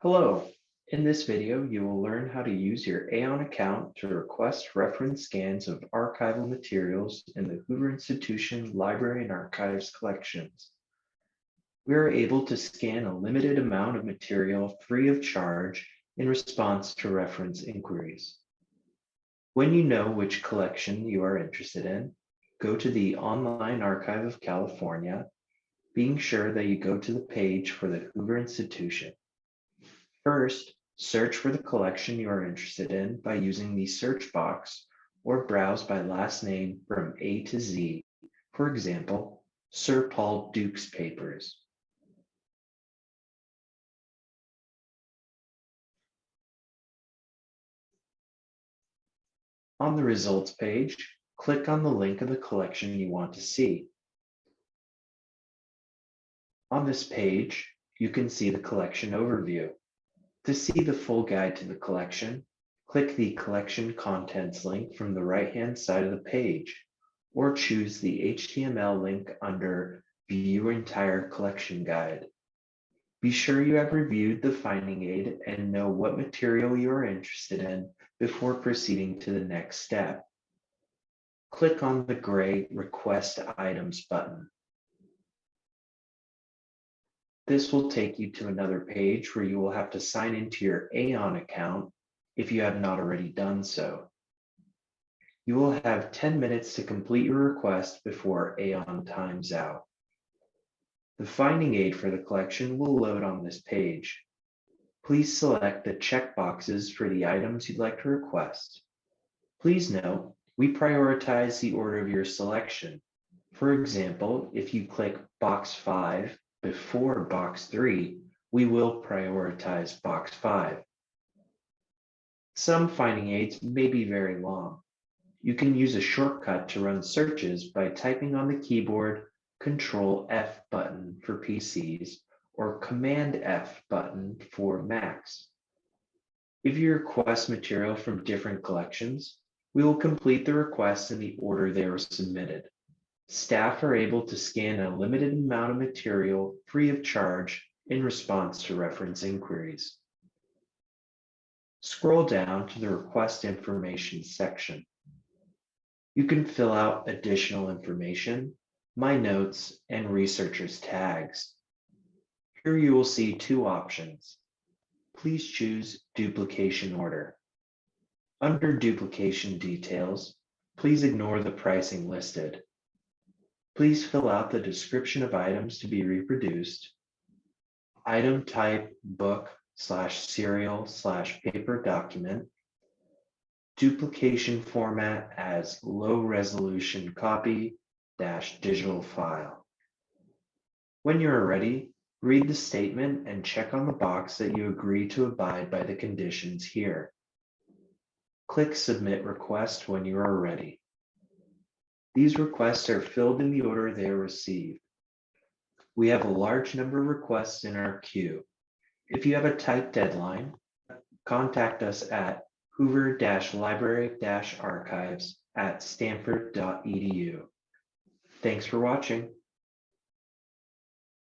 Hello. In this video, you will learn how to use your Aeon account to request reference scans of archival materials in the Hoover Institution Library and Archives collections. We are able to scan a limited amount of material free of charge in response to reference inquiries. When you know which collection you are interested in, go to the Online Archive of California, being sure that you go to the page for the Hoover Institution. First, search for the collection you are interested in by using the search box or browse by last name from A to Z. For example, Sir Paul Duke's papers. On the results page, click on the link of the collection you want to see. On this page, you can see the collection overview. To see the full guide to the collection, click the Collection Contents link from the right-hand side of the page, or choose the HTML link under View Entire Collection Guide. Be sure you have reviewed the finding aid and know what material you are interested in before proceeding to the next step. Click on the gray Request Items button. This will take you to another page where you will have to sign into your Aeon account if you have not already done so. You will have 10 minutes to complete your request before Aeon times out. The finding aid for the collection will load on this page. Please select the checkboxes for the items you'd like to request. Please note, we prioritize the order of your selection. For example, if you click box 5 before box 3, we will prioritize box 5. Some finding aids may be very long. You can use a shortcut to run searches by typing on the keyboard Control F button for PCs or Command F button for Macs. If you request material from different collections, we will complete the requests in the order they were submitted. Staff are able to scan a limited amount of material free of charge in response to reference inquiries. Scroll down to the Request Information section. You can fill out additional information, My Notes, and Researcher's tags. Here you will see two options. Please choose Duplication Order. Under Duplication Details, please ignore the pricing listed. Please fill out the description of items to be reproduced, item type book/serial/paper document, duplication format as low resolution copy-digital file. When you are ready, read the statement and check on the box that you agree to abide by the conditions here. Click Submit Request when you are ready. These requests are filled in the order they are received. We have a large number of requests in our queue. If you have a tight deadline, contact us at hoover-library-archives@stanford.edu. Thanks for watching.